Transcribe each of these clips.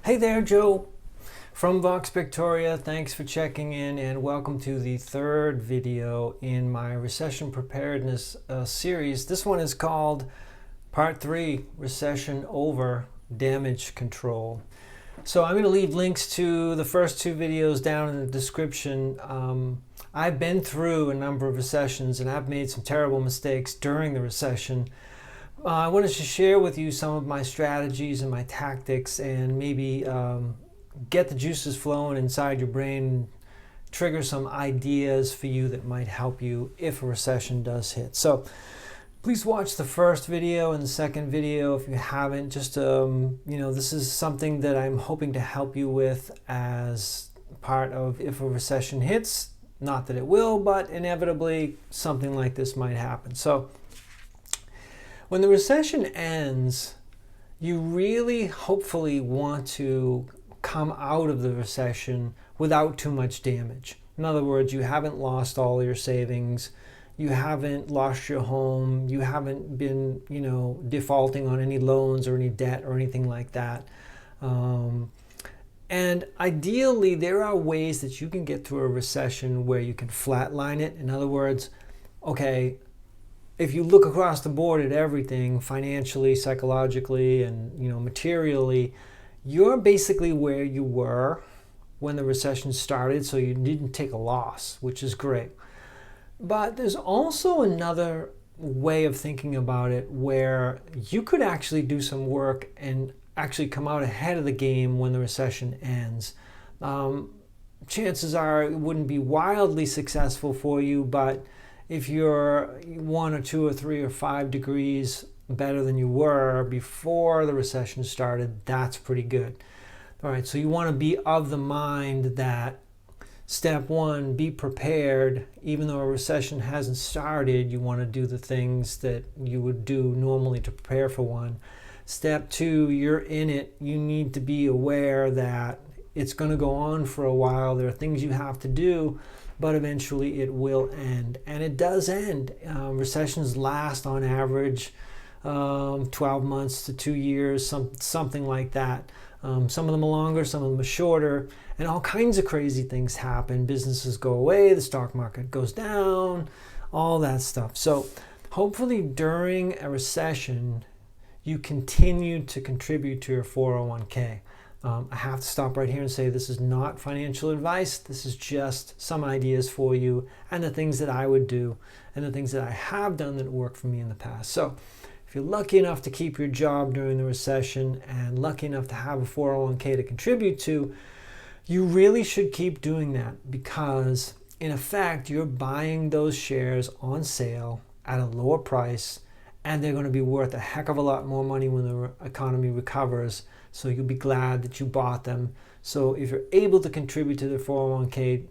Hey there, Joe from Pictoria. Thanks for checking in and welcome to the third video in my Recession Preparedness series. This one is called Part 3, Recession Over Damage Control. So I'm going to leave links to the first two videos down in the description. I've been through a number of recessions and I've made some terrible mistakes during the recession. I wanted to share with you some of my strategies and my tactics and maybe get the juices flowing inside your brain, trigger some ideas for you that might help you if a recession does hit. So please watch the first video and the second video if you haven't. Just, this is something that I'm hoping to help you with as part of if a recession hits. Not that it will, but inevitably something like this might happen. So when the recession ends, you really hopefully want to come out of the recession without too much damage. In other words, you haven't lost all your savings, you haven't lost your home, you haven't been, defaulting on any loans or any debt or anything like that. And ideally, there are ways that you can get through a recession where you can flatline it. In other words, okay, if you look across the board at everything, financially, psychologically, and materially, you're basically where you were when the recession started, so you didn't take a loss, which is great. But there's also another way of thinking about it where you could actually do some work and actually come out ahead of the game when the recession ends. Chances are it wouldn't be wildly successful for you, but if you're 1 or 2 or 3 or 5 degrees better than you were before the recession started, that's pretty good. All right, so you want to be of the mind that step one, be prepared. Even though a recession hasn't started, you want to do the things that you would do normally to prepare for one. Step two, you're in it. You need to be aware that it's going to go on for a while. There are things you have to do, but eventually it will end. And it does end. Recessions last on average 12 months to 2 years, something like that. Some of them are longer, some of them are shorter, and all kinds of crazy things happen. Businesses go away, the stock market goes down, all that stuff. So hopefully during a recession, you continue to contribute to your 401k. I have to stop right here and say this is not financial advice. This is just some ideas for you and the things that I would do and the things that I have done that worked for me in the past. So if you're lucky enough to keep your job during the recession and lucky enough to have a 401k to contribute to, you really should keep doing that because in effect, you're buying those shares on sale at a lower price and they're going to be worth a heck of a lot more money when the economy recovers. So you'll be glad that you bought them. So if you're able to contribute to the 401k,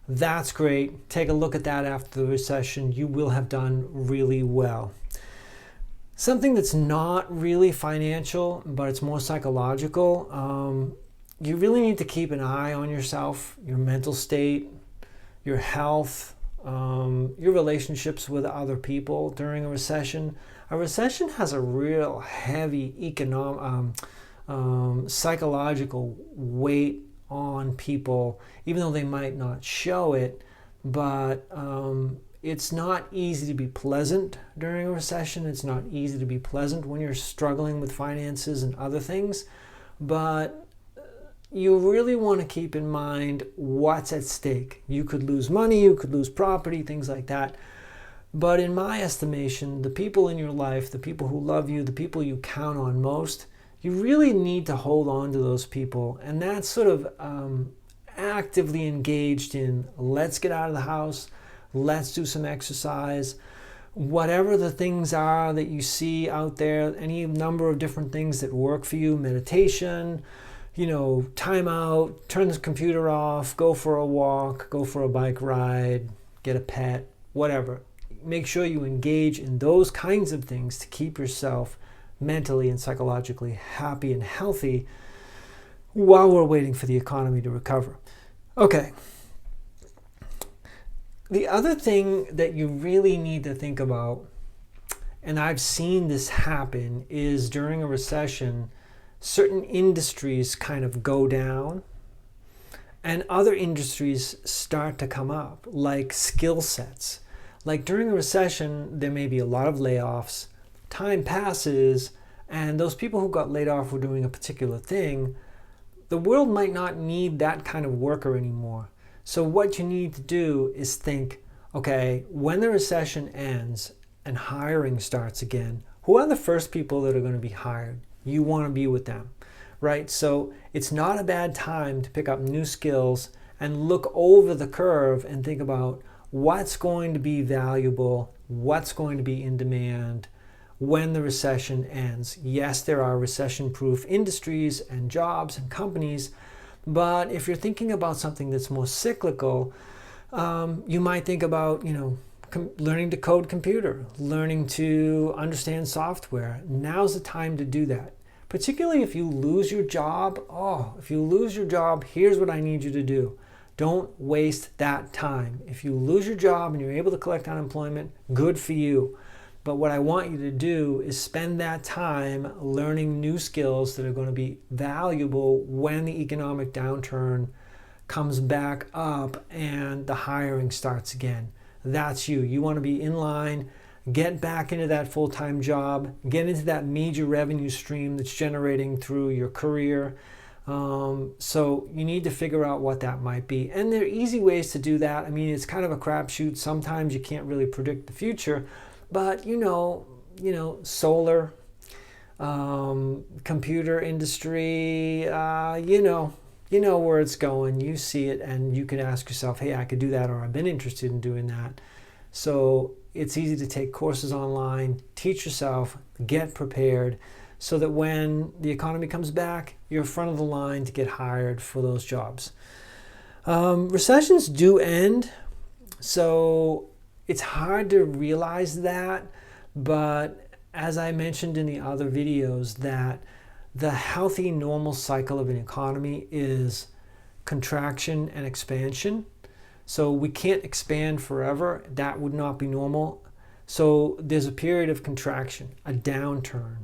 that's great. Take a look at that after the recession. You will have done really well. Something that's not really financial, but it's more psychological. You really need to keep an eye on yourself, your mental state, your health, your relationships with other people during a recession. A recession has a real heavy psychological weight on people, even though they might not show it, but it's not easy to be pleasant during a recession. It's not easy to be pleasant when you're struggling with finances and other things, but you really want to keep in mind what's at stake. You could lose money, you could lose property, things like that. But in my estimation, the people in your life, the people who love you, the people you count on most, you really need to hold on to those people. And that's sort of actively engaged in let's get out of the house, let's do some exercise. Whatever the things are that you see out there, any number of different things that work for you, meditation, time out, turn the computer off, go for a walk, go for a bike ride, get a pet, whatever. Make sure you engage in those kinds of things to keep yourself mentally and psychologically happy and healthy while we're waiting for the economy to recover. Okay. The other thing that you really need to think about, and I've seen this happen, is during a recession, certain industries kind of go down and other industries start to come up, like skill sets. Like during a recession, there may be a lot of layoffs. Time passes, and those people who got laid off were doing a particular thing. The world might not need that kind of worker anymore. So what you need to do is think, okay, when the recession ends and hiring starts again, who are the first people that are going to be hired? You want to be with them, right? So it's not a bad time to pick up new skills and look over the curve and think about what's going to be valuable, what's going to be in demand when the recession ends. Yes, there are recession-proof industries and jobs and companies, but if you're thinking about something that's more cyclical, you might think about, learning to code computer, learning to understand software. Now's the time to do that. Particularly if you lose your job. If you lose your job, here's what I need you to do. Don't waste that time. If you lose your job and you're able to collect unemployment, good for you. But what I want you to do is spend that time learning new skills that are going to be valuable when the economic downturn comes back up and the hiring starts again. That's you. You want to be in line, get back into that full-time job, get into that major revenue stream that's generating through your career. So you need to figure out what that might be. And there are easy ways to do that. I mean, it's kind of a crapshoot. Sometimes you can't really predict the future, but solar, computer industry, you know where it's going. You see it and you can ask yourself, hey, I could do that, or I've been interested in doing that. So it's easy to take courses online, teach yourself, get prepared, so that when the economy comes back, you're front of the line to get hired for those jobs. Recessions do end, so it's hard to realize that, but as I mentioned in the other videos, that the healthy, normal cycle of an economy is contraction and expansion. So we can't expand forever. That would not be normal. So there's a period of contraction, a downturn,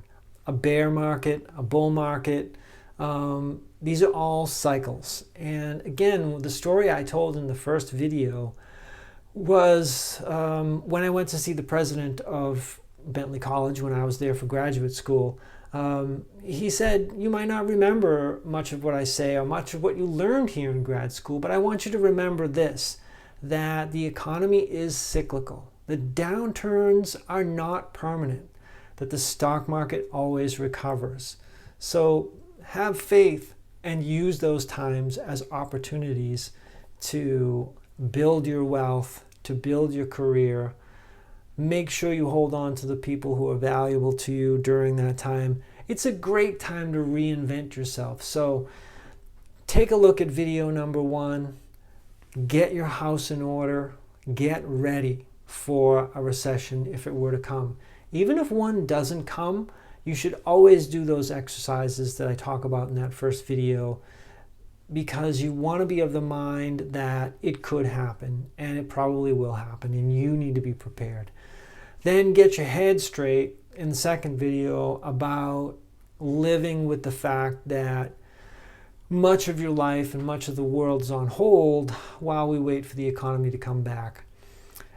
a bear market, a bull market. These are all cycles. And again, the story I told in the first video was when I went to see the president of Bentley College when I was there for graduate school. He said, you might not remember much of what I say or much of what you learned here in grad school, but I want you to remember this, that the economy is cyclical. The downturns are not permanent, that the stock market always recovers. So have faith and use those times as opportunities to build your wealth, to build your career. Make sure you hold on to the people who are valuable to you during that time. It's a great time to reinvent yourself. So take a look at video number 1. Get your house in order. Get ready for a recession if it were to come. Even if one doesn't come, you should always do those exercises that I talk about in that first video, because you want to be of the mind that it could happen, and it probably will happen, and you need to be prepared. Then get your head straight in the second video about living with the fact that much of your life and much of the world is on hold while we wait for the economy to come back.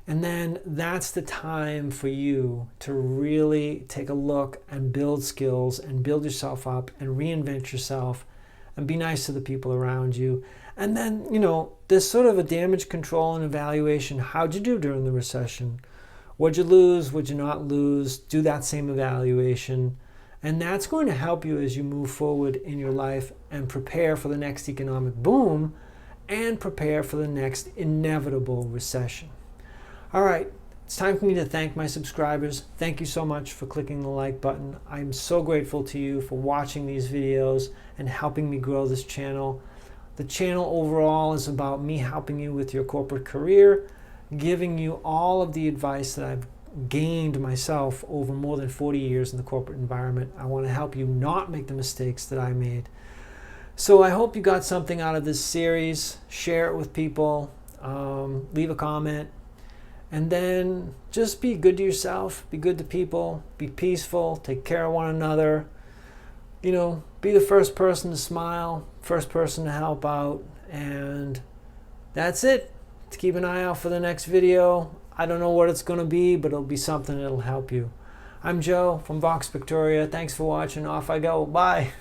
And then that's the time for you to really take a look and build skills and build yourself up and reinvent yourself and be nice to the people around you. And then, there's sort of a damage control and evaluation. How'd you do during the recession? What'd you lose? What'd you not lose? Do that same evaluation. And that's going to help you as you move forward in your life and prepare for the next economic boom and prepare for the next inevitable recession. All right, it's time for me to thank my subscribers. Thank you so much for clicking the like button. I'm so grateful to you for watching these videos and helping me grow this channel. The channel overall is about me helping you with your corporate career, giving you all of the advice that I've gained myself over more than 40 years in the corporate environment. I want to help you not make the mistakes that I made. So I hope you got something out of this series. Share it with people. Leave a comment. And then just be good to yourself. Be good to people. Be peaceful. Take care of one another. Be be the first person to smile, first person to help out, and that's it. To keep an eye out for the next video. I don't know what it's going to be, but it'll be something that'll help you. I'm Joe from Pictoria. Thanks for watching. Off I go. Bye.